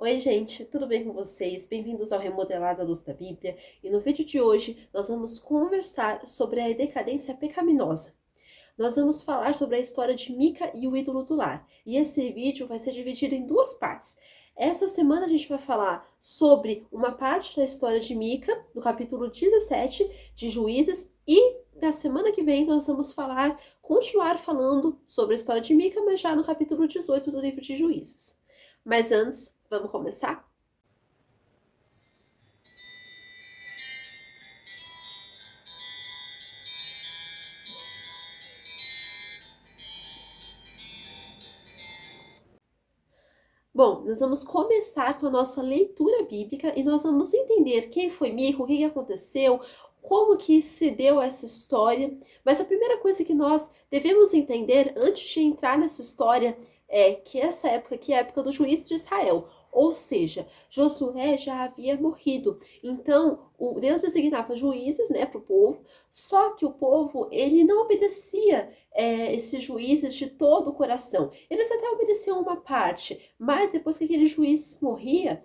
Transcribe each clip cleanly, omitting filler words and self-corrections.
Oi, gente, tudo bem com vocês? Bem-vindos ao Remodelado à Luz da Bíblia. E no vídeo de hoje nós vamos conversar sobre a decadência pecaminosa. Nós vamos falar sobre a história de Mica e o ídolo do lar. E esse vídeo vai ser dividido em duas partes. Essa semana a gente vai falar sobre uma parte da história de Mica, do capítulo 17 de Juízes, e na semana que vem nós vamos continuar falando sobre a história de Mica, mas já no capítulo 18 do livro de Juízes. Mas antes, vamos começar? Bom, nós vamos começar com a nossa leitura bíblica e nós vamos entender quem foi Mica, o que aconteceu, como que se deu essa história. Mas a primeira coisa que nós devemos entender antes de entrar nessa história é que essa época aqui é a época do juízo de Israel. Ou seja, Josué já havia morrido. Então, o Deus designava juízes, para o povo, só que o povo, ele não obedecia esses juízes de todo o coração. Eles até obedeciam uma parte, mas depois que aquele juiz morria,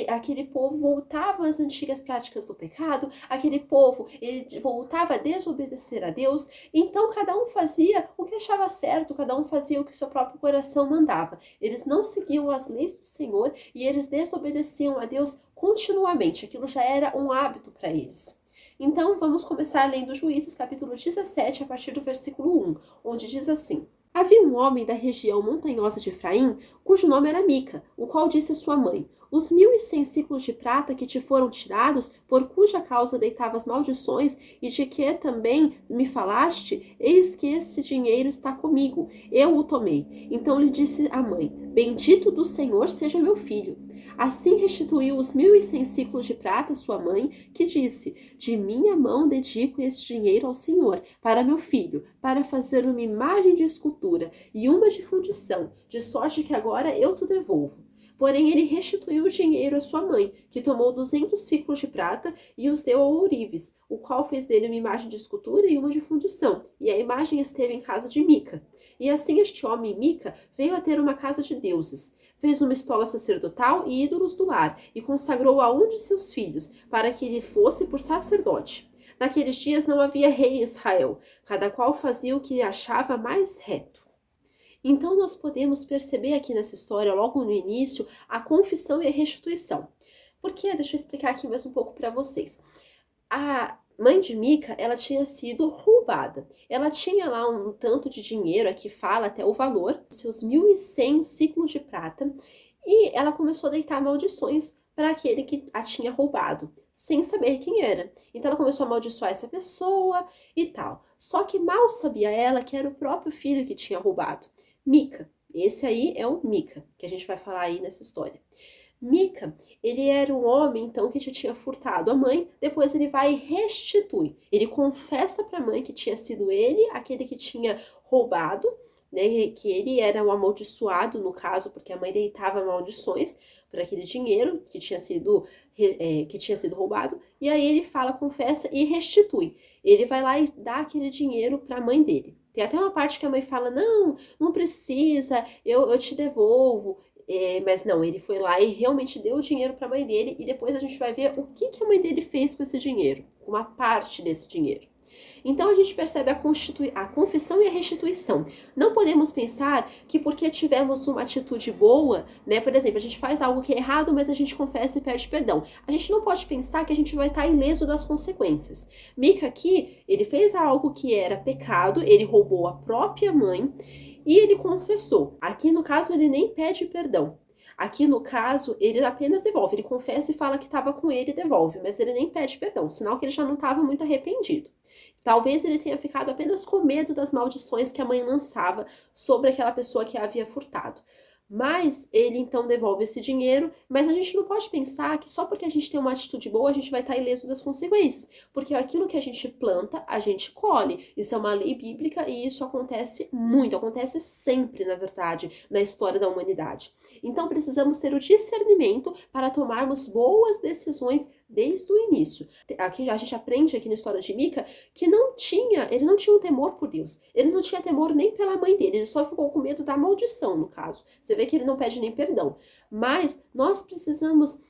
aquele povo voltava às antigas práticas do pecado, aquele povo ele voltava a desobedecer a Deus, então cada um fazia o que achava certo, cada um fazia o que seu próprio coração mandava. Eles não seguiam as leis do Senhor e eles desobedeciam a Deus continuamente, aquilo já era um hábito para eles. Então vamos começar lendo Juízes capítulo 17, a partir do versículo 1, onde diz assim: Havia um homem da região montanhosa de Efraim, cujo nome era Mica, o qual disse à sua mãe: Os 1.100 ciclos de prata que te foram tirados, por cuja causa deitavas maldições, e de que também me falaste, eis que esse dinheiro está comigo, eu o tomei. Então lhe disse a mãe: Bendito do Senhor seja meu filho. Assim restituiu os 1.100 ciclos de prata à sua mãe, que disse: De minha mão dedico este dinheiro ao Senhor, para meu filho, para fazer uma imagem de escultura e uma de fundição, de sorte que agora eu te devolvo. Porém, ele restituiu o dinheiro à sua mãe, que tomou 200 ciclos de prata e os deu ao ourives, o qual fez dele uma imagem de escultura e uma de fundição, e a imagem esteve em casa de Mica. E assim este homem, Mica, veio a ter uma casa de deuses. Fez uma estola sacerdotal e ídolos do lar, e consagrou a um de seus filhos, para que ele fosse por sacerdote. Naqueles dias não havia rei em Israel, cada qual fazia o que achava mais reto. Então nós podemos perceber aqui nessa história, logo no início, a confissão e a restituição. Por quê? Deixa eu explicar aqui mais um pouco para vocês. A mãe de Mica, ela tinha sido roubada. Ela tinha lá um tanto de dinheiro, aqui fala até o valor, seus 1.100 ciclos de prata, e ela começou a deitar maldições para aquele que a tinha roubado, sem saber quem era. Então ela começou a amaldiçoar essa pessoa e tal. Só que mal sabia ela que era o próprio filho que tinha roubado. Mica, esse aí é o Mica, que a gente vai falar aí nessa história. Mica, ele era um homem, então, que já tinha furtado a mãe, depois ele vai e restitui. Ele confessa para a mãe que tinha sido ele, aquele que tinha roubado, né, que ele era o amaldiçoado, no caso, porque a mãe deitava maldições por aquele dinheiro que tinha sido roubado, e aí ele fala, confessa e restitui. Ele vai lá e dá aquele dinheiro para a mãe dele. Tem até uma parte que a mãe fala, não precisa, eu te devolvo. Mas não, ele foi lá e realmente deu o dinheiro para a mãe dele e depois a gente vai ver o que a mãe dele fez com esse dinheiro, com uma parte desse dinheiro. Então a gente percebe a confissão e a restituição. Não podemos pensar que porque tivemos uma atitude boa, né? Por exemplo, a gente faz algo que é errado, mas a gente confessa e pede perdão. A gente não pode pensar que a gente vai estar ileso das consequências. Mica aqui, ele fez algo que era pecado, ele roubou a própria mãe e ele confessou. Aqui no caso ele nem pede perdão. Aqui no caso, ele apenas devolve. Ele confessa e fala que estava com ele e devolve, mas ele nem pede perdão, sinal que ele já não estava muito arrependido. Talvez ele tenha ficado apenas com medo das maldições que a mãe lançava sobre aquela pessoa que a havia furtado. Mas ele então devolve esse dinheiro, mas a gente não pode pensar que só porque a gente tem uma atitude boa a gente vai estar ileso das consequências, porque aquilo que a gente planta, a gente colhe. Isso é uma lei bíblica e isso acontece muito, acontece sempre, na verdade, na história da humanidade. Então precisamos ter o discernimento para tomarmos boas decisões desde o início. Aqui a gente aprende aqui na história de Mica que ele não tinha um temor por Deus. Ele não tinha temor nem pela mãe dele, ele só ficou com medo da maldição, no caso. Você vê que ele não pede nem perdão. Mas nós precisamos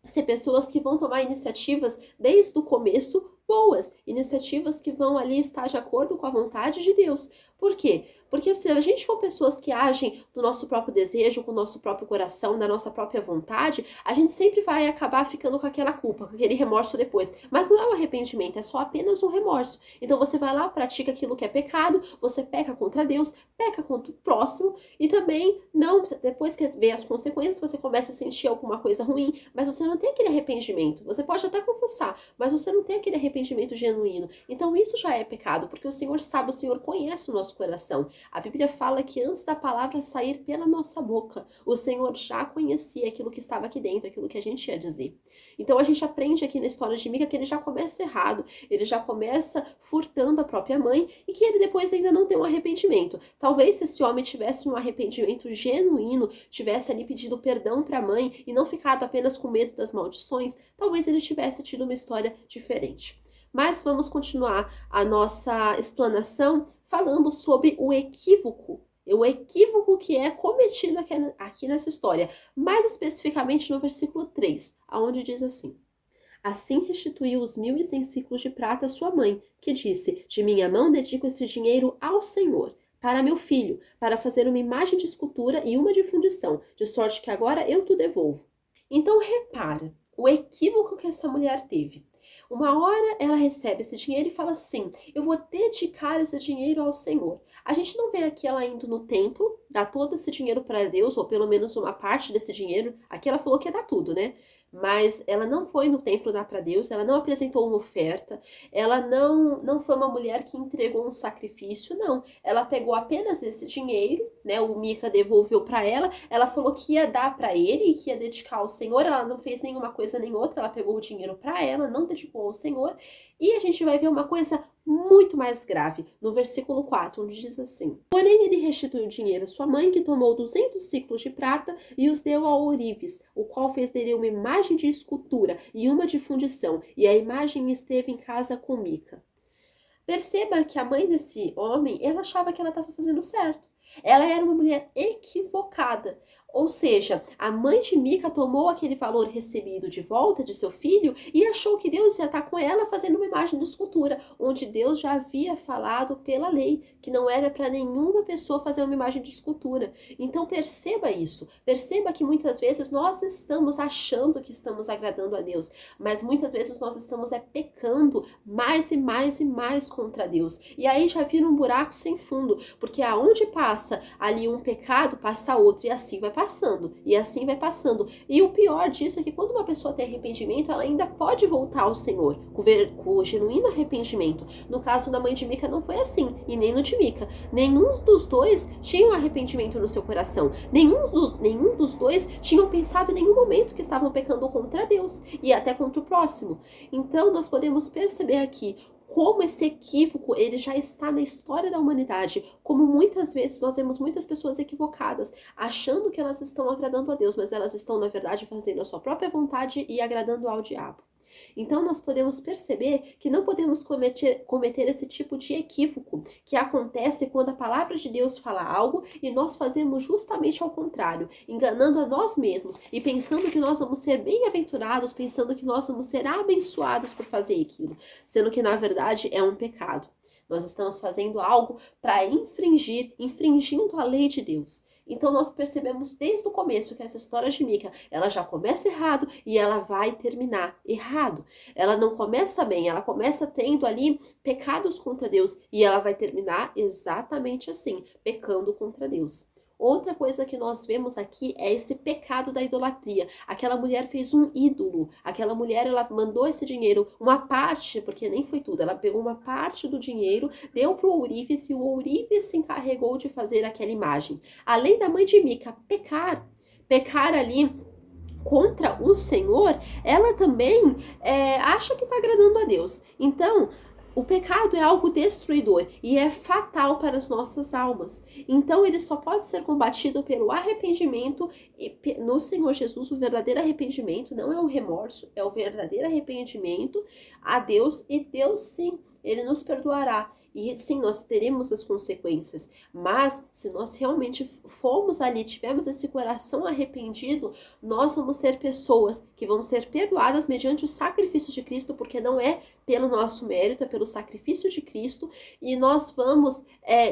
ser pessoas que vão tomar iniciativas desde o começo, boas, iniciativas que vão ali estar de acordo com a vontade de Deus. Por quê? Porque se a gente for pessoas que agem do nosso próprio desejo, com o nosso próprio coração, da nossa própria vontade, a gente sempre vai acabar ficando com aquela culpa, com aquele remorso depois. Mas não é um arrependimento, é só apenas um remorso. Então você vai lá, pratica aquilo que é pecado, você peca contra Deus, peca contra o próximo e também não, depois que vê as consequências, você começa a sentir alguma coisa ruim, mas você não tem aquele arrependimento. Você pode até confessar, mas você não tem aquele arrependimento genuíno. Então isso já é pecado, porque o Senhor sabe, o Senhor conhece o nosso coração. A Bíblia fala que antes da palavra sair pela nossa boca, o Senhor já conhecia aquilo que estava aqui dentro, aquilo que a gente ia dizer. Então a gente aprende aqui na história de Mica que ele já começa errado, ele já começa furtando a própria mãe e que ele depois ainda não tem um arrependimento. Talvez se esse homem tivesse um arrependimento genuíno, tivesse ali pedido perdão para a mãe e não ficado apenas com medo das maldições, talvez ele tivesse tido uma história diferente. Mas vamos continuar a nossa explanação falando sobre o equívoco que é cometido aqui nessa história, mais especificamente no versículo 3, onde diz assim: Assim restituiu os 1.100 ciclos de prata à sua mãe, que disse: De minha mão dedico esse dinheiro ao Senhor, para meu filho, para fazer uma imagem de escultura e uma de fundição, de sorte que agora eu te devolvo. Então repara o equívoco que essa mulher teve. Uma hora ela recebe esse dinheiro e fala assim: eu vou dedicar esse dinheiro ao Senhor. A gente não vê aqui ela indo no templo, dar todo esse dinheiro para Deus, ou pelo menos uma parte desse dinheiro. Aqui ela falou que ia dar tudo, né? Mas ela não foi no templo dar para Deus, ela não apresentou uma oferta, ela não foi uma mulher que entregou um sacrifício, não. Ela pegou apenas esse dinheiro, né? O Mica devolveu para ela falou que ia dar para ele e que ia dedicar ao Senhor. Ela não fez nenhuma coisa nem outra, ela pegou o dinheiro para ela, não dedicou ao Senhor. E a gente vai ver uma coisa muito mais grave, no versículo 4, onde diz assim: Porém ele restituiu o dinheiro à sua mãe, que tomou 200 ciclos de prata e os deu ao ourives, o qual fez dele uma imagem de escultura e uma de fundição, e a imagem esteve em casa com Mica. Perceba que a mãe desse homem, ela achava que ela estava fazendo certo. Ela era uma mulher equivocada. Ou seja, a mãe de Mica tomou aquele valor recebido de volta de seu filho e achou que Deus ia estar com ela fazendo uma imagem de escultura, onde Deus já havia falado pela lei que não era para nenhuma pessoa fazer uma imagem de escultura. Então perceba isso. Perceba que muitas vezes nós estamos achando que estamos agradando a Deus, mas muitas vezes nós estamos pecando mais e mais e mais contra Deus. E aí já vira um buraco sem fundo, porque aonde passa ali um pecado, passa outro, e assim vai passando, e assim vai passando. E o pior disso é que quando uma pessoa tem arrependimento, ela ainda pode voltar ao Senhor, com o genuíno arrependimento. No caso da mãe de Mica não foi assim, e nem no de Mica. Nenhum dos dois tinha um arrependimento no seu coração. Nenhum dos dois tinham pensado em nenhum momento que estavam pecando contra Deus, e até contra o próximo. Então nós podemos perceber aqui como esse equívoco ele já está na história da humanidade, como muitas vezes nós vemos muitas pessoas equivocadas, achando que elas estão agradando a Deus, mas elas estão na verdade fazendo a sua própria vontade e agradando ao diabo. Então nós podemos perceber que não podemos cometer esse tipo de equívoco que acontece quando a palavra de Deus fala algo e nós fazemos justamente ao contrário, enganando a nós mesmos e pensando que nós vamos ser bem-aventurados, pensando que nós vamos ser abençoados por fazer aquilo, sendo que na verdade é um pecado. Nós estamos fazendo algo para infringindo a lei de Deus. Então nós percebemos desde o começo que essa história de Mica, ela já começa errado e ela vai terminar errado. Ela não começa bem, ela começa tendo ali pecados contra Deus e ela vai terminar exatamente assim, pecando contra Deus. Outra coisa que nós vemos aqui é esse pecado da idolatria. Aquela mulher fez um ídolo. Aquela mulher, ela mandou esse dinheiro, uma parte, porque nem foi tudo, ela pegou uma parte do dinheiro, deu para o ourives e o ourives se encarregou de fazer aquela imagem. Além da mãe de Mica pecar ali contra o Senhor, ela também acha que está agradando a Deus. Então, O pecado é algo destruidor e é fatal para as nossas almas. Então, ele só pode ser combatido pelo arrependimento e no Senhor Jesus. O verdadeiro arrependimento não é o remorso, é o verdadeiro arrependimento a Deus, e Deus, sim, ele nos perdoará. E sim, nós teremos as consequências, mas se nós realmente formos ali, tivermos esse coração arrependido, nós vamos ser pessoas que vão ser perdoadas mediante o sacrifício de Cristo, porque não é pelo nosso mérito, é pelo sacrifício de Cristo, e nós vamos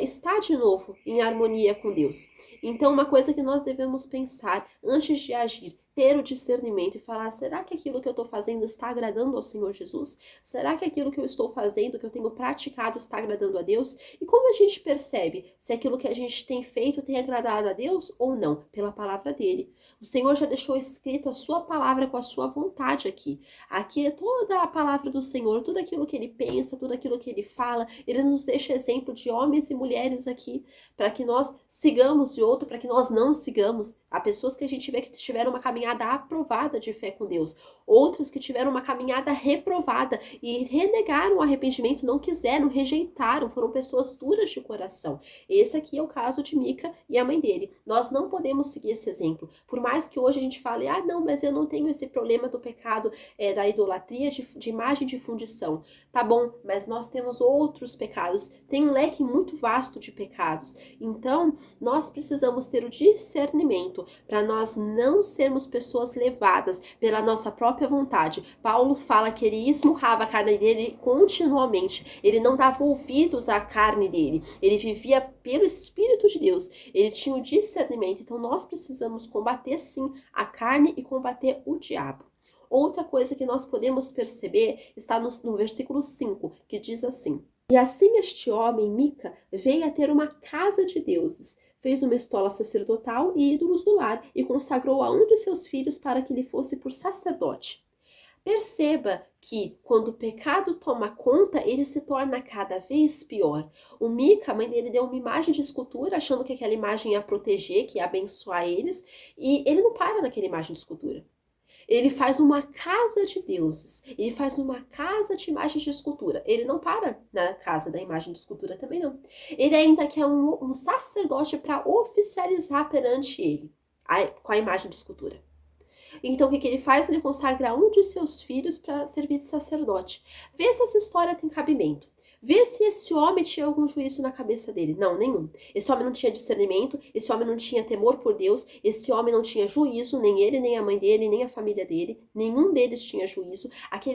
estar de novo em harmonia com Deus. Então, uma coisa que nós devemos pensar antes de agir, ter o discernimento e falar, será que aquilo que eu estou fazendo está agradando ao Senhor Jesus? Será que aquilo que eu estou fazendo, que eu tenho praticado, está agradando a Deus? E como a gente percebe se aquilo que a gente tem feito tem agradado a Deus ou não? Pela palavra dele. O Senhor já deixou escrito a sua palavra com a sua vontade aqui. Aqui é toda a palavra do Senhor, tudo aquilo que ele pensa, tudo aquilo que ele fala. Ele nos deixa exemplo de homens e mulheres aqui, para que nós sigamos, e outro para que nós não sigamos. Há pessoas que a gente vê que tiveram uma caminhada aprovada de fé com Deus, outras que tiveram uma caminhada reprovada e renegaram o arrependimento, não quiseram, rejeitaram, foram pessoas duras de coração. Esse aqui é o caso de Mica e a mãe dele. Nós não podemos seguir esse exemplo. Por mais que hoje a gente fale, não, mas eu não tenho esse problema do pecado, da idolatria, de imagem de fundição. Tá bom, mas nós temos outros pecados, tem um leque muito vasto de pecados. Então, nós precisamos ter o discernimento para nós não sermos pessoas levadas pela nossa própria vontade. Paulo fala que ele esmurrava a carne dele continuamente. Ele não dava ouvidos à carne dele. Ele vivia pelo Espírito de Deus. Ele tinha o discernimento. Então, nós precisamos combater, sim, a carne e combater o diabo. Outra coisa que nós podemos perceber está no versículo 5, que diz assim: E assim este homem, Mica, veio a ter uma casa de deuses, fez uma estola sacerdotal e ídolos do lar, e consagrou a um de seus filhos para que lhe fosse por sacerdote. Perceba que quando o pecado toma conta, ele se torna cada vez pior. O Mica, a mãe dele, deu uma imagem de escultura, achando que aquela imagem ia proteger, que ia abençoar eles, e ele não para naquela imagem de escultura. Ele faz uma casa de deuses, ele faz uma casa de imagens de escultura. Ele não para na casa da imagem de escultura também não. Ele ainda quer um sacerdote para oficializar perante ele, com a imagem de escultura. Então o que ele faz? Ele consagra um de seus filhos para servir de sacerdote. Vê se essa história tem cabimento. Vê se esse homem tinha algum juízo na cabeça dele. Não, nenhum. Esse homem não tinha discernimento, esse homem não tinha temor por Deus, esse homem não tinha juízo, nem ele, nem a mãe dele, nem a família dele. Nenhum deles tinha juízo.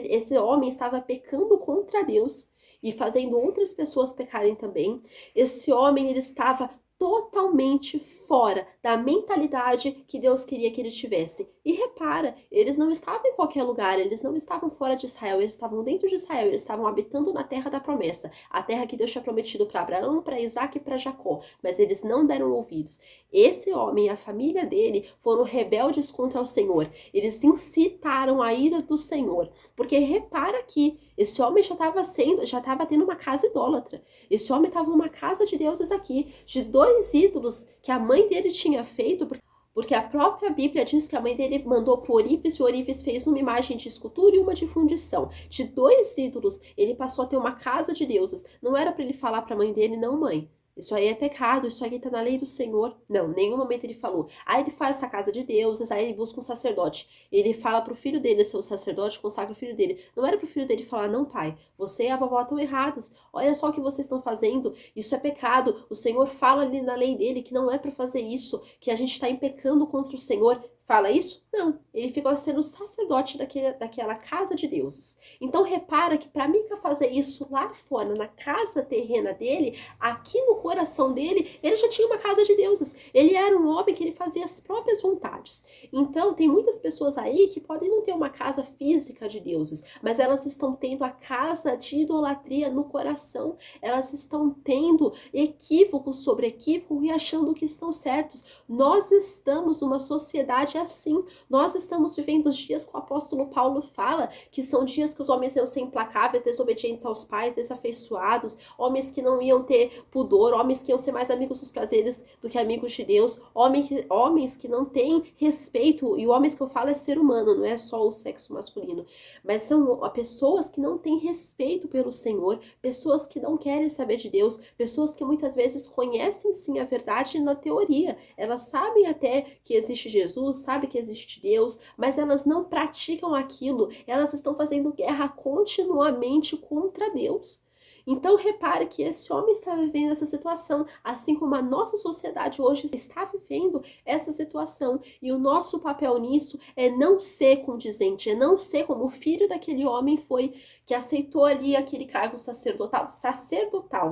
Esse homem estava pecando contra Deus e fazendo outras pessoas pecarem também. Esse homem, ele estava totalmente fora da mentalidade que Deus queria que ele tivesse. E repara, eles não estavam em qualquer lugar, eles não estavam fora de Israel, eles estavam dentro de Israel, eles estavam habitando na terra da promessa, a terra que Deus tinha prometido para Abraão, para Isaac e para Jacó, mas eles não deram ouvidos. Esse homem e a família dele foram rebeldes contra o Senhor, eles incitaram a ira do Senhor, porque repara que esse homem já estava tendo uma casa idólatra. Esse homem estava numa casa de deuses aqui, de 2 ídolos que a mãe dele tinha feito, porque a própria Bíblia diz que a mãe dele mandou para o Orífis, e o Orífis fez uma imagem de escultura e uma de fundição. De 2 ídolos, ele passou a ter uma casa de deuses. Não era para ele falar para a mãe dele, não, mãe, isso aí é pecado, isso aí tá na lei do Senhor. Não, em nenhum momento ele falou. Aí ele faz essa casa de deuses, aí ele busca um sacerdote. Ele fala pro filho dele ser o sacerdote, consagra o filho dele. Não era pro filho dele falar, não, pai, você e a vovó estão erradas. Olha só o que vocês estão fazendo, isso é pecado. O Senhor fala ali na lei dele que não é para fazer isso, que a gente está em pecando contra o Senhor. Fala isso? Não. Ele ficou sendo sacerdote daquela casa de deuses. Então repara que para Mica fazer isso lá fora, na casa terrena dele, aqui no coração dele, ele já tinha uma casa de deuses. Ele era um homem que ele fazia as próprias vontades. Então tem muitas pessoas aí que podem não ter uma casa física de deuses, mas elas estão tendo a casa de idolatria no coração. Elas estão tendo equívoco sobre equívoco e achando que estão certos. Nós estamos numa sociedade sociedade é assim. Nós estamos vivendo os dias que o apóstolo Paulo fala, que são dias que os homens iam ser implacáveis, desobedientes aos pais, desafeiçoados, homens que não iam ter pudor, homens que iam ser mais amigos dos prazeres do que amigos de Deus, homens que não têm respeito, e homens que eu falo é ser humano, não é só o sexo masculino, mas são pessoas que não têm respeito pelo Senhor, pessoas que não querem saber de Deus, pessoas que muitas vezes conhecem sim a verdade na teoria, elas sabem até que existe Jesus, sabem que existe Deus, mas elas não praticam aquilo, elas estão fazendo guerra continuamente contra Deus. Então repare que esse homem está vivendo essa situação, assim como a nossa sociedade hoje está vivendo essa situação. E o nosso papel nisso é não ser condizente, é não ser como o filho daquele homem foi, que aceitou ali aquele cargo sacerdotal,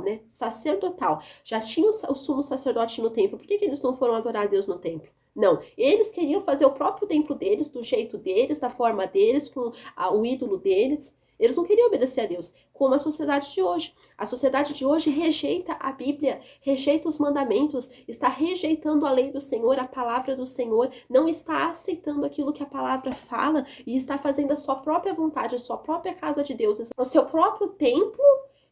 né? Sacerdotal. Já tinha o sumo sacerdote no templo, por que eles não foram adorar a Deus no templo? Não, eles queriam fazer o próprio templo deles, do jeito deles, da forma deles, com o ídolo deles. Eles não queriam obedecer a Deus, como a sociedade de hoje. A sociedade de hoje rejeita a Bíblia, rejeita os mandamentos, está rejeitando a lei do Senhor, a palavra do Senhor, não está aceitando aquilo que a palavra fala e está fazendo a sua própria vontade, a sua própria casa de Deus, o seu próprio templo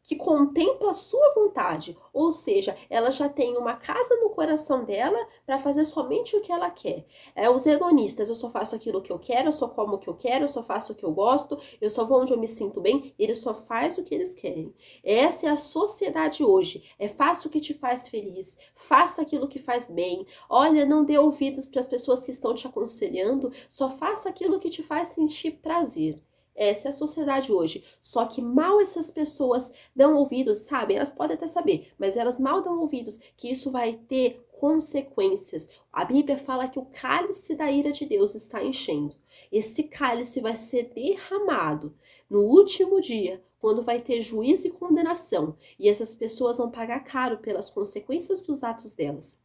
que contempla a sua vontade, ou seja, ela já tem uma casa no coração dela para fazer somente o que ela quer. Os hedonistas, eu só faço aquilo que eu quero, eu só como o que eu quero, eu só faço o que eu gosto, eu só vou onde eu me sinto bem, eles só fazem o que eles querem. Essa é a sociedade hoje, faça o que te faz feliz, faça aquilo que faz bem, olha, não dê ouvidos para as pessoas que estão te aconselhando, só faça aquilo que te faz sentir prazer. Essa é a sociedade hoje. Só que mal essas pessoas dão ouvidos, sabe? Elas podem até saber, mas elas mal dão ouvidos que isso vai ter consequências. A Bíblia fala que o cálice da ira de Deus está enchendo. Esse cálice vai ser derramado no último dia, quando vai ter juízo e condenação. E essas pessoas vão pagar caro pelas consequências dos atos delas.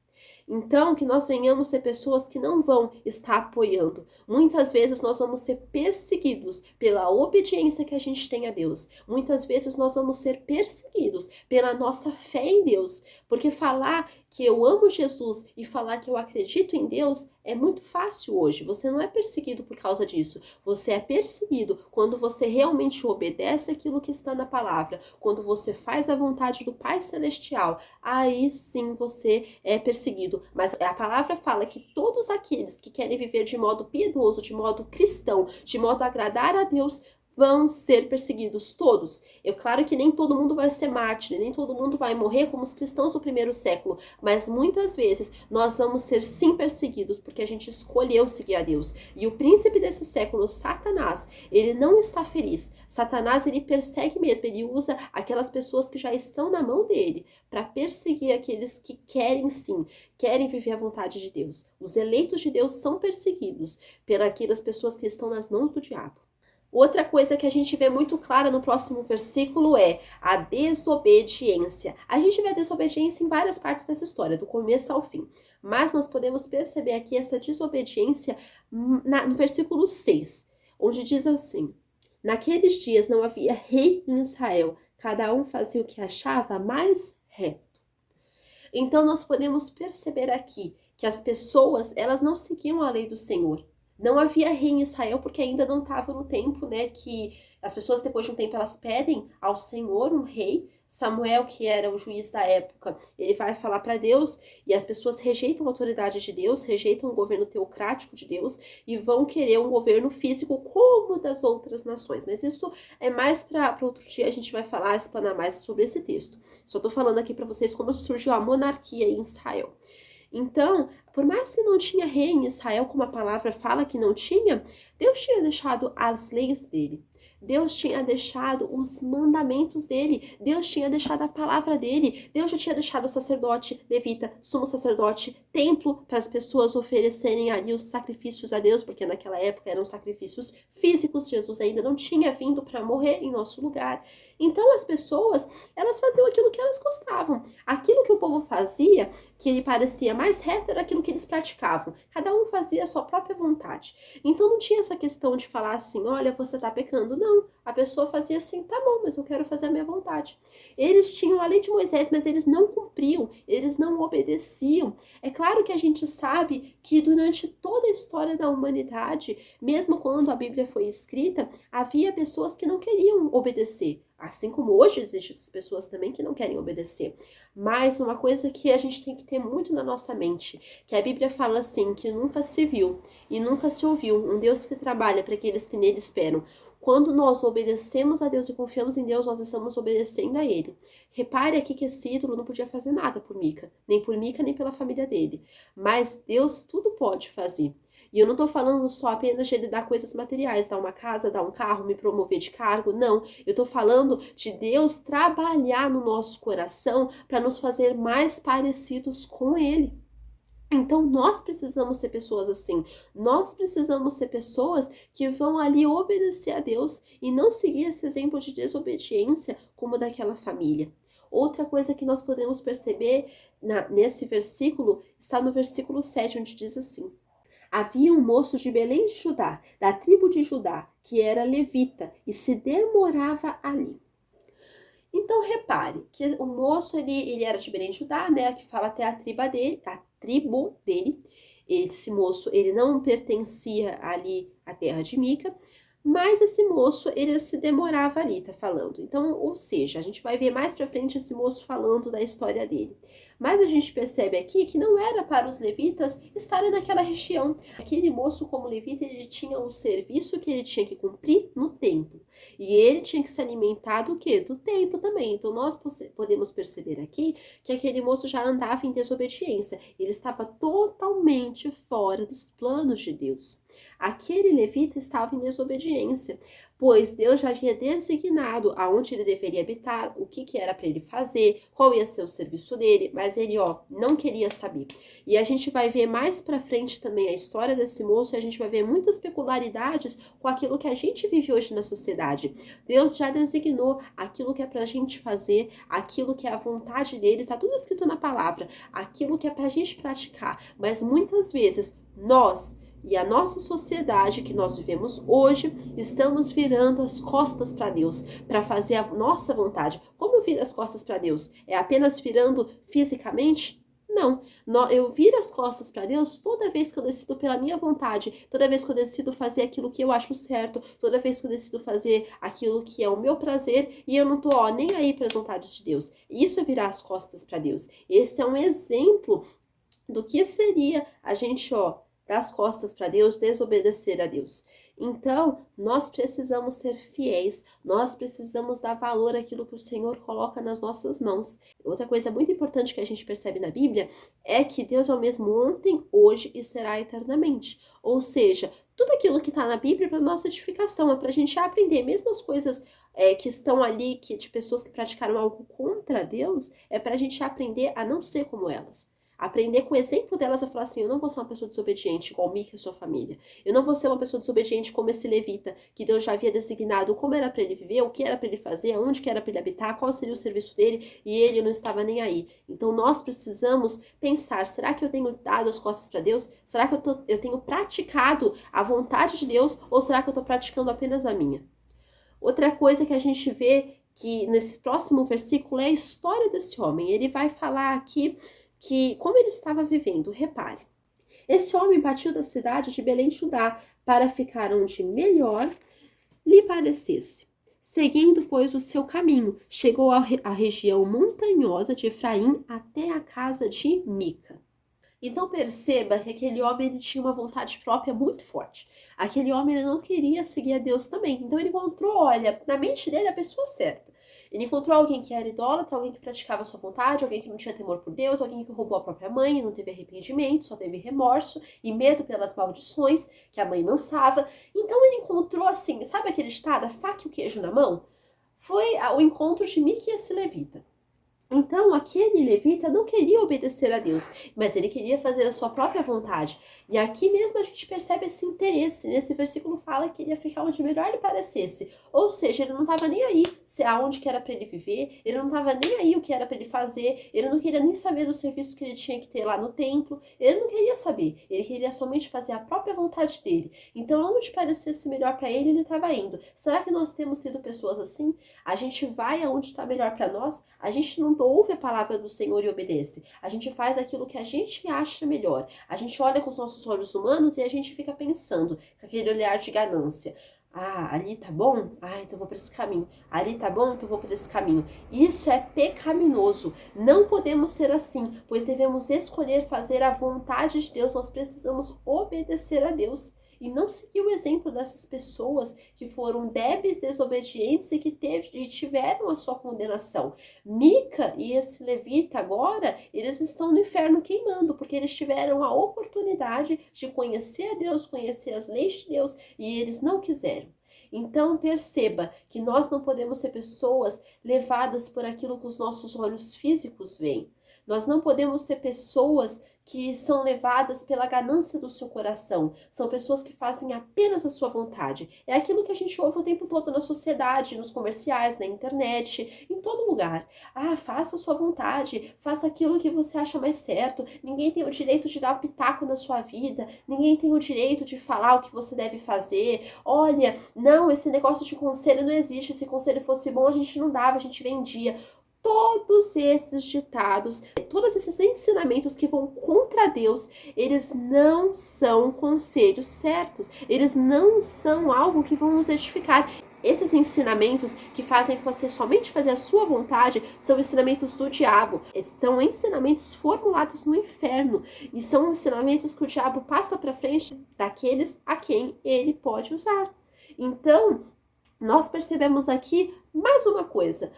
Então, que nós venhamos ser pessoas que não vão estar apoiando. Muitas vezes nós vamos ser perseguidos pela obediência que a gente tem a Deus. Muitas vezes nós vamos ser perseguidos pela nossa fé em Deus. Porque falar que eu amo Jesus e falar que eu acredito em Deus é muito fácil hoje. Você não é perseguido por causa disso. Você é perseguido quando você realmente obedece aquilo que está na palavra. Quando você faz a vontade do Pai Celestial. Aí sim você é perseguido. Mas a palavra fala que todos aqueles que querem viver de modo piedoso, de modo cristão, de modo a agradar a Deus, vão ser perseguidos, todos. Claro que nem todo mundo vai ser mártir, nem todo mundo vai morrer como os cristãos do primeiro século, mas muitas vezes nós vamos ser sim perseguidos porque a gente escolheu seguir a Deus. E o príncipe desse século, Satanás, ele não está feliz. Satanás, ele persegue mesmo, ele usa aquelas pessoas que já estão na mão dele para perseguir aqueles que querem sim, querem viver a vontade de Deus. Os eleitos de Deus são perseguidos pelas pessoas que estão nas mãos do diabo. Outra coisa que a gente vê muito clara no próximo versículo é a desobediência. A gente vê a desobediência em várias partes dessa história, do começo ao fim. Mas nós podemos perceber aqui essa desobediência no versículo 6, onde diz assim: naqueles dias não havia rei em Israel, cada um fazia o que achava mais reto. Então nós podemos perceber aqui que as pessoas, elas não seguiam a lei do Senhor. Não havia rei em Israel porque ainda não estava no tempo, né, que as pessoas depois de um tempo elas pedem ao Senhor um rei. Samuel, que era o juiz da época, ele vai falar para Deus e as pessoas rejeitam a autoridade de Deus, rejeitam o governo teocrático de Deus e vão querer um governo físico como das outras nações. Mas isso é mais para outro dia, a gente vai falar, explanar mais sobre esse texto. Só tô falando aqui para vocês como surgiu a monarquia em Israel. Então, por mais que não tinha rei em Israel, como a palavra fala que não tinha, Deus tinha deixado as leis dele. Deus tinha deixado os mandamentos dele, Deus tinha deixado a palavra dele, Deus já tinha deixado o sacerdote, levita, sumo sacerdote, templo para as pessoas oferecerem ali os sacrifícios a Deus, porque naquela época eram sacrifícios físicos, Jesus ainda não tinha vindo para morrer em nosso lugar. Então as pessoas, elas faziam aquilo que elas gostavam, aquilo que o povo fazia, que lhe parecia mais reto, era aquilo que eles praticavam, cada um fazia a sua própria vontade. Então não tinha essa questão de falar assim, olha, você está pecando, Não, a pessoa fazia assim, tá bom, mas eu quero fazer a minha vontade. Eles tinham a lei de Moisés, mas eles não cumpriam, eles não obedeciam. É claro que a gente sabe que durante toda a história da humanidade, mesmo quando a Bíblia foi escrita, havia pessoas que não queriam obedecer. Assim como hoje existem essas pessoas também que não querem obedecer. Mas uma coisa que a gente tem que ter muito na nossa mente, que a Bíblia fala assim, que nunca se viu e nunca se ouviu um Deus que trabalha para aqueles que nele esperam. Quando nós obedecemos a Deus e confiamos em Deus, nós estamos obedecendo a Ele. Repare aqui que esse ídolo não podia fazer nada por Mica, nem por Mica, nem pela família dele. Mas Deus tudo pode fazer. E eu não estou falando só apenas de ele dar coisas materiais, dar uma casa, dar um carro, me promover de cargo, não. Eu estou falando de Deus trabalhar no nosso coração para nos fazer mais parecidos com Ele. Então, nós precisamos ser pessoas assim. Nós precisamos ser pessoas que vão ali obedecer a Deus e não seguir esse exemplo de desobediência como daquela família. Outra coisa que nós podemos perceber nesse versículo está no versículo 7, onde diz assim: havia um moço de Belém de Judá, da tribo de Judá, que era levita e se demorava ali. Então, repare que o moço, ele era de Belém de Judá, né, que fala até a tribo dele. Esse moço, ele não pertencia ali à terra de Mica, mas esse moço, ele se demorava ali, tá falando. Então, ou seja, a gente vai ver mais pra frente esse moço falando da história dele. Mas a gente percebe aqui que não era para os levitas estarem naquela região. Aquele moço, como levita, ele tinha o serviço que ele tinha que cumprir no templo. E ele tinha que se alimentar do quê? Do templo também. Então nós podemos perceber aqui que aquele moço já andava em desobediência. Ele estava totalmente fora dos planos de Deus. Aquele levita estava em desobediência, pois Deus já havia designado aonde ele deveria habitar, o que era para ele fazer, qual ia ser o serviço dele, mas ele, não queria saber. E a gente vai ver mais pra frente também a história desse moço, e a gente vai ver muitas peculiaridades com aquilo que a gente vive hoje na sociedade. Deus já designou aquilo que é pra gente fazer, aquilo que é a vontade dele, tá tudo escrito na palavra, aquilo que é pra gente praticar, mas muitas vezes nós e a nossa sociedade que nós vivemos hoje, estamos virando as costas para Deus, para fazer a nossa vontade. Como eu viro as costas para Deus? É apenas virando fisicamente? Não, eu viro as costas para Deus toda vez que eu decido pela minha vontade, toda vez que eu decido fazer aquilo que eu acho certo, toda vez que eu decido fazer aquilo que é o meu prazer e eu não tô nem aí para as vontades de Deus. Isso é virar as costas para Deus. Esse é um exemplo do que seria a gente, dar as costas para Deus, desobedecer a Deus. Então, nós precisamos ser fiéis, nós precisamos dar valor àquilo que o Senhor coloca nas nossas mãos. Outra coisa muito importante que a gente percebe na Bíblia é que Deus é o mesmo ontem, hoje e será eternamente. Ou seja, tudo aquilo que está na Bíblia é para nossa edificação, é para a gente aprender, mesmo as coisas que estão ali, de pessoas que praticaram algo contra Deus, é para a gente aprender a não ser como elas. Aprender com o exemplo delas a falar assim, eu não vou ser uma pessoa desobediente igual Mica e sua família. Eu não vou ser uma pessoa desobediente como esse levita, que Deus já havia designado como era para ele viver, o que era para ele fazer, aonde que era para ele habitar, qual seria o serviço dele, e ele não estava nem aí. Então nós precisamos pensar, será que eu tenho dado as costas para Deus? Será que eu tenho praticado a vontade de Deus, ou será que eu estou praticando apenas a minha? Outra coisa que a gente vê que nesse próximo versículo é a história desse homem. Ele vai falar aqui que como ele estava vivendo, repare. Esse homem partiu da cidade de Belém de Judá para ficar onde melhor lhe parecesse. Seguindo, pois, o seu caminho, chegou à região montanhosa de Efraim até a casa de Mica. Então perceba que aquele homem ele tinha uma vontade própria muito forte. Aquele homem ele não queria seguir a Deus também. Então ele encontrou, olha, na mente dele a pessoa certa. Ele encontrou alguém que era idólatra, alguém que praticava a sua vontade, alguém que não tinha temor por Deus, alguém que roubou a própria mãe, não teve arrependimento, só teve remorso e medo pelas maldições que a mãe lançava. Então ele encontrou assim, sabe aquele ditado, a faca e o queijo na mão? Foi o encontro de Mica e esse levita. Então, aquele levita não queria obedecer a Deus, mas ele queria fazer a sua própria vontade. E aqui mesmo a gente percebe esse interesse. Nesse versículo fala que ele ia ficar onde melhor lhe parecesse. Ou seja, ele não estava nem aí aonde que era para ele viver, ele não estava nem aí o que era para ele fazer, ele não queria nem saber do serviço que ele tinha que ter lá no templo, ele não queria saber, ele queria somente fazer a própria vontade dele. Então, aonde parecesse melhor para ele, ele estava indo. Será que nós temos sido pessoas assim? A gente vai aonde está melhor para nós, a gente não ouve a palavra do Senhor e obedece. A gente faz aquilo que a gente acha melhor. A gente olha com os nossos olhos humanos e a gente fica pensando, com aquele olhar de ganância. Ah, ali tá bom? Ah, então vou para esse caminho. Ali tá bom? Então vou para esse caminho. Isso é pecaminoso. Não podemos ser assim, pois devemos escolher fazer a vontade de Deus. Nós precisamos obedecer a Deus e não seguir o exemplo dessas pessoas que foram débeis, desobedientes e que tiveram a sua condenação. Mica e esse levita agora, eles estão no inferno queimando, porque eles tiveram a oportunidade de conhecer a Deus, conhecer as leis de Deus, e eles não quiseram. Então perceba que nós não podemos ser pessoas levadas por aquilo que os nossos olhos físicos veem. Nós não podemos ser pessoas que são levadas pela ganância do seu coração. São pessoas que fazem apenas a sua vontade. É aquilo que a gente ouve o tempo todo na sociedade, nos comerciais, na internet, em todo lugar. Ah, faça a sua vontade, faça aquilo que você acha mais certo. Ninguém tem o direito de dar um pitaco na sua vida, ninguém tem o direito de falar o que você deve fazer. Olha, não, esse negócio de conselho não existe. Se conselho fosse bom, a gente não dava, a gente vendia. Todos esses ditados, todos esses ensinamentos que vão contra Deus, eles não são conselhos certos, eles não são algo que vão nos edificar. Esses ensinamentos que fazem você somente fazer a sua vontade são ensinamentos do diabo. São ensinamentos formulados no inferno e são ensinamentos que o diabo passa para frente daqueles a quem ele pode usar. Então, nós percebemos aqui mais uma coisa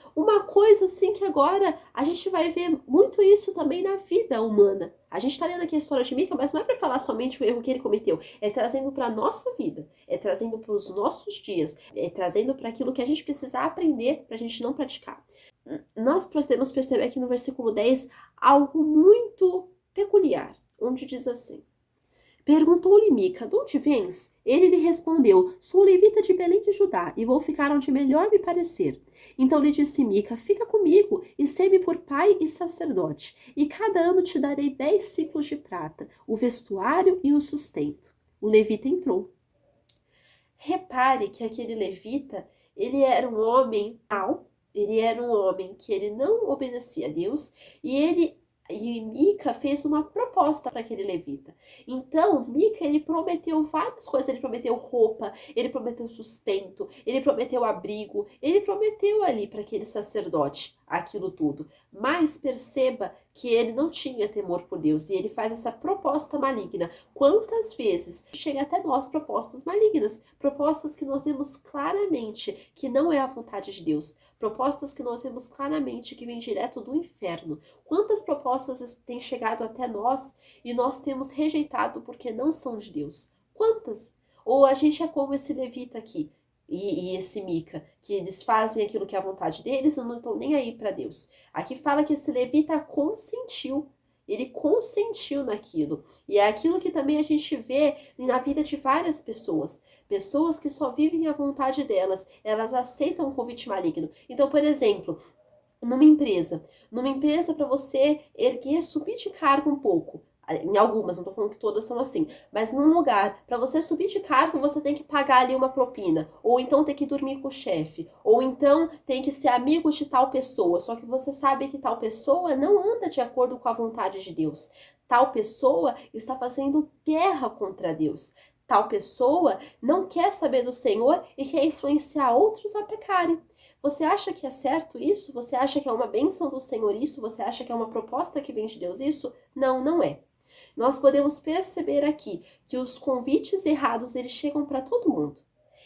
assim que agora a gente vai ver muito isso também na vida humana. A gente está lendo aqui a história de Mica, mas não é para falar somente o erro que ele cometeu, é trazendo para a nossa vida, é trazendo para os nossos dias, é trazendo para aquilo que a gente precisa aprender para a gente não praticar. Nós podemos perceber aqui no versículo 10 algo muito peculiar, onde diz assim: perguntou-lhe Mica, de onde vens? Ele lhe respondeu, sou levita de Belém de Judá, e vou ficar onde melhor me parecer. Então lhe disse Mica, fica comigo, e sê-me por pai e sacerdote, e cada ano te darei 10 ciclos de prata, o vestuário e o sustento. O levita entrou. Repare que aquele levita, ele era um homem mau, ele era um homem que ele não obedecia a Deus, e Mica fez uma proposta para aquele levita. Então, Mica, ele prometeu várias coisas. Ele prometeu roupa, ele prometeu sustento, ele prometeu abrigo, ele prometeu ali para aquele sacerdote aquilo tudo. Mas perceba que ele não tinha temor por Deus e ele faz essa proposta maligna. Quantas vezes chega até nós propostas malignas, propostas que nós vemos claramente que não é a vontade de Deus, propostas que nós vemos claramente que vêm direto do inferno. Quantas propostas têm chegado até nós e nós temos rejeitado porque não são de Deus? Quantas? Ou a gente é como esse levita aqui e esse Mica, que eles fazem aquilo que é a vontade deles e não estão nem aí para Deus. Aqui fala que esse levita consentiu. Ele consentiu naquilo. E é aquilo que também a gente vê na vida de várias pessoas. Pessoas que só vivem a vontade delas. Elas aceitam o convite maligno. Então, por exemplo, numa empresa para você erguer, subir de cargo um pouco. Em algumas, não estou falando que todas são assim, mas num lugar, para você subir de cargo, você tem que pagar ali uma propina, ou então tem que dormir com o chefe, ou então tem que ser amigo de tal pessoa, só que você sabe que tal pessoa não anda de acordo com a vontade de Deus. Tal pessoa está fazendo guerra contra Deus. Tal pessoa não quer saber do Senhor e quer influenciar outros a pecarem. Você acha que é certo isso? Você acha que é uma bênção do Senhor isso? Você acha que é uma proposta que vem de Deus isso? Não, não é. Nós podemos perceber aqui que os convites errados, eles chegam para todo mundo.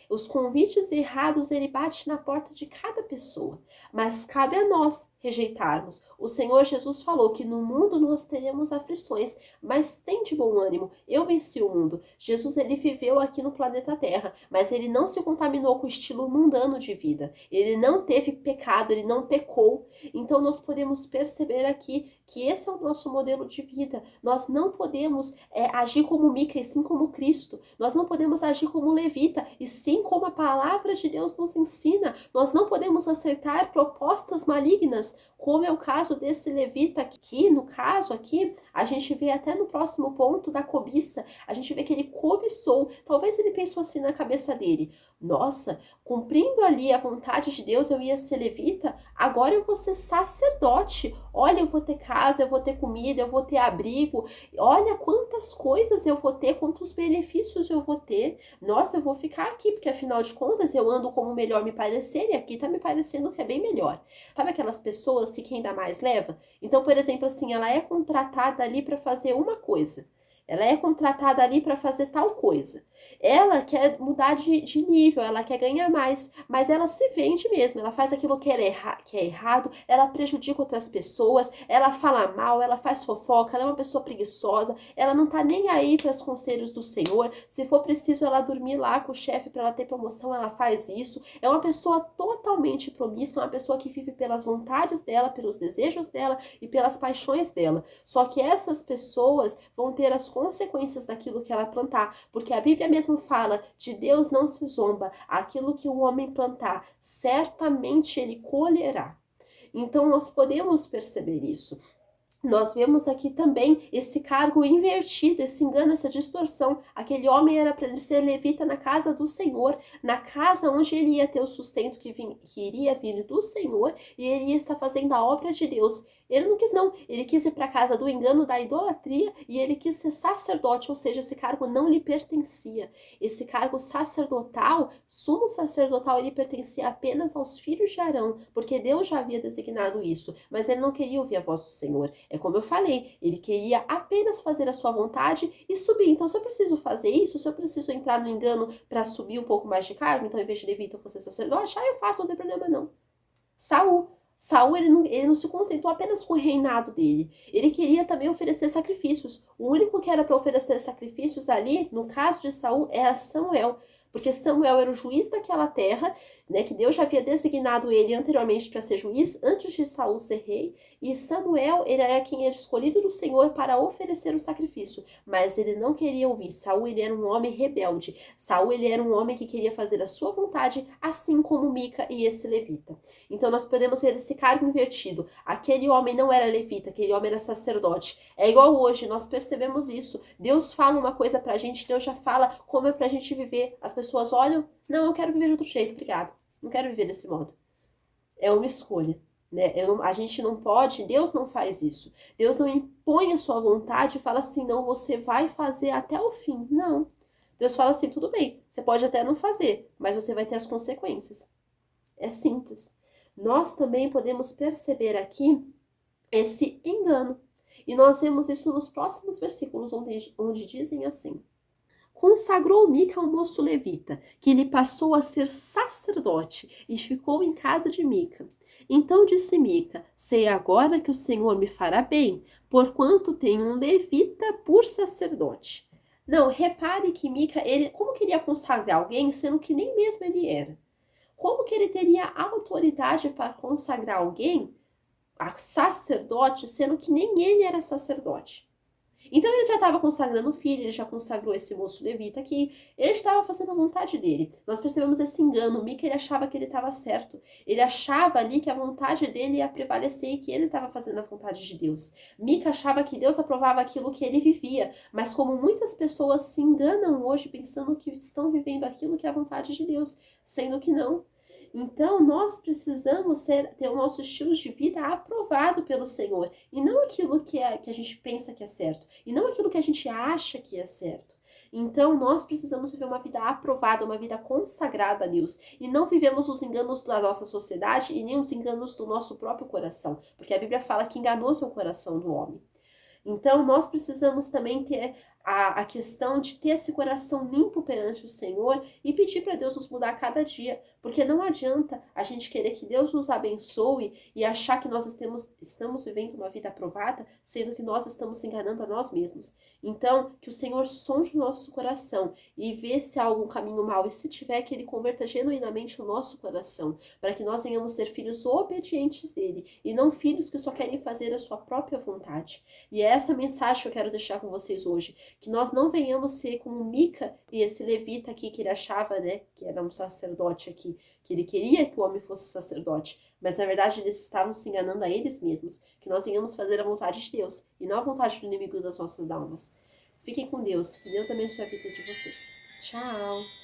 Os convites errados, ele bate na porta de cada pessoa. Mas cabe a nós rejeitarmos. O Senhor Jesus falou que no mundo nós teremos aflições, mas tem de bom ânimo, eu venci o mundo. Jesus, ele viveu aqui no planeta Terra, mas ele não se contaminou com o estilo mundano de vida. Ele não teve pecado, ele não pecou. Então nós podemos perceber aqui que esse é o nosso modelo de vida. Nós não podemos agir como Mica e sim como Cristo. Nós não podemos agir como levita e sim como a palavra de Deus nos ensina. Nós não podemos aceitar propostas malignas, como é o caso desse levita aqui. No caso aqui, a gente vê até no próximo ponto da cobiça, a gente vê que ele cobiçou. Talvez ele pensou assim na cabeça dele: nossa, cumprindo ali a vontade de Deus, eu ia ser levita, agora eu vou ser sacerdote. Olha, eu vou ter casa, eu vou ter comida, eu vou ter abrigo. Olha quantas coisas eu vou ter, quantos benefícios eu vou ter. Nossa, eu vou ficar aqui, porque afinal de contas eu ando como melhor me parecer e aqui tá me parecendo que é bem melhor. Sabe aquelas pessoas que quem dá mais leva? Então, por exemplo, assim, ela é contratada ali para fazer uma coisa. Ela é contratada ali para fazer tal coisa. Ela quer mudar de nível, ela quer ganhar mais, mas ela se vende mesmo, ela faz aquilo que é errado, ela prejudica outras pessoas, ela fala mal, ela faz fofoca, ela é uma pessoa preguiçosa, ela não tá nem aí para os conselhos do Senhor. Se for preciso ela dormir lá com o chefe para ela ter promoção, ela faz isso. É uma pessoa totalmente promíscua, uma pessoa que vive pelas vontades dela, pelos desejos dela e pelas paixões dela. Só que essas pessoas vão ter as consequências daquilo que ela plantar, porque a Bíblia mesmo fala: de Deus não se zomba, aquilo que o homem plantar, certamente ele colherá. Então nós podemos perceber isso. Nós vemos aqui também esse cargo invertido, esse engano, essa distorção. Aquele homem era para ele ser levita na casa do Senhor, na casa onde ele ia ter o sustento que iria vir do Senhor, e ele ia estar fazendo a obra de Deus. Ele não quis não, ele quis ir para a casa do engano, da idolatria, e ele quis ser sacerdote, ou seja, esse cargo não lhe pertencia. Esse cargo sacerdotal, sumo sacerdotal, ele pertencia apenas aos filhos de Arão, porque Deus já havia designado isso, mas ele não queria ouvir a voz do Senhor. É como eu falei, ele queria apenas fazer a sua vontade e subir. Então, se eu preciso fazer isso, se eu preciso entrar no engano para subir um pouco mais de cargo, então, em vez de levita, eu fosse sacerdote, eu faço, não tem problema não. Saul, ele não se contentou apenas com o reinado dele. Ele queria também oferecer sacrifícios. O único que era para oferecer sacrifícios ali, no caso de Saul, era Samuel. Porque Samuel era o juiz daquela terra, né, que Deus já havia designado ele anteriormente para ser juiz, antes de Saul ser rei, e Samuel, ele era quem era escolhido do Senhor para oferecer o sacrifício, mas ele não queria ouvir. Saul, ele era um homem rebelde. Saul, ele era um homem que queria fazer a sua vontade, assim como Mica e esse levita. Então nós podemos ver esse cargo invertido. Aquele homem não era levita, aquele homem era sacerdote. É igual hoje, nós percebemos isso. Deus fala uma coisa pra gente, Deus já fala como é pra gente viver. As pessoas olham: não, eu quero viver de outro jeito, obrigado. Não quero viver desse modo. É uma escolha, né? A gente não pode, Deus não faz isso. Deus não impõe a sua vontade e fala assim: não, você vai fazer até o fim. Não. Deus fala assim: tudo bem, você pode até não fazer, mas você vai ter as consequências. É simples. Nós também podemos perceber aqui esse engano. E nós vemos isso nos próximos versículos, onde dizem assim: consagrou Mica ao moço levita, que lhe passou a ser sacerdote e ficou em casa de Mica. Então disse Mica: sei agora que o Senhor me fará bem, porquanto tenho um levita por sacerdote. Não, repare que Mica, como queria consagrar alguém, sendo que nem mesmo ele era? Como que ele teria autoridade para consagrar alguém a sacerdote, sendo que nem ele era sacerdote? Então ele já estava consagrando o filho, ele já consagrou esse moço levita aqui, ele estava fazendo a vontade dele. Nós percebemos esse engano. Mica, ele achava que ele estava certo, ele achava ali que a vontade dele ia prevalecer e que ele estava fazendo a vontade de Deus. Mica achava que Deus aprovava aquilo que ele vivia, mas como muitas pessoas se enganam hoje pensando que estão vivendo aquilo que é a vontade de Deus, sendo que não. Então, nós precisamos ter o nosso estilo de vida aprovado pelo Senhor. E não aquilo que a gente pensa que é certo. E não aquilo que a gente acha que é certo. Então, nós precisamos viver uma vida aprovada, uma vida consagrada a Deus. E não vivemos os enganos da nossa sociedade e nem os enganos do nosso próprio coração. Porque a Bíblia fala que enganoso é o coração do homem. Então, nós precisamos também ter a questão de ter esse coração limpo perante o Senhor e pedir para Deus nos mudar a cada dia, porque não adianta a gente querer que Deus nos abençoe e achar que nós estamos vivendo uma vida aprovada, sendo que nós estamos enganando a nós mesmos. Então, que o Senhor sonde o nosso coração e vê se há algum caminho mau, e se tiver, que Ele converta genuinamente o nosso coração, para que nós venhamos ser filhos obedientes dEle, e não filhos que só querem fazer a sua própria vontade. E é essa mensagem que eu quero deixar com vocês hoje, que nós não venhamos ser como Mica e esse levita aqui que ele achava, né, que era um sacerdote aqui, que ele queria que o homem fosse sacerdote, mas na verdade eles estavam se enganando a eles mesmos, que nós venhamos fazer a vontade de Deus e não a vontade do inimigo das nossas almas. Fiquem com Deus, que Deus abençoe a vida de vocês. Tchau!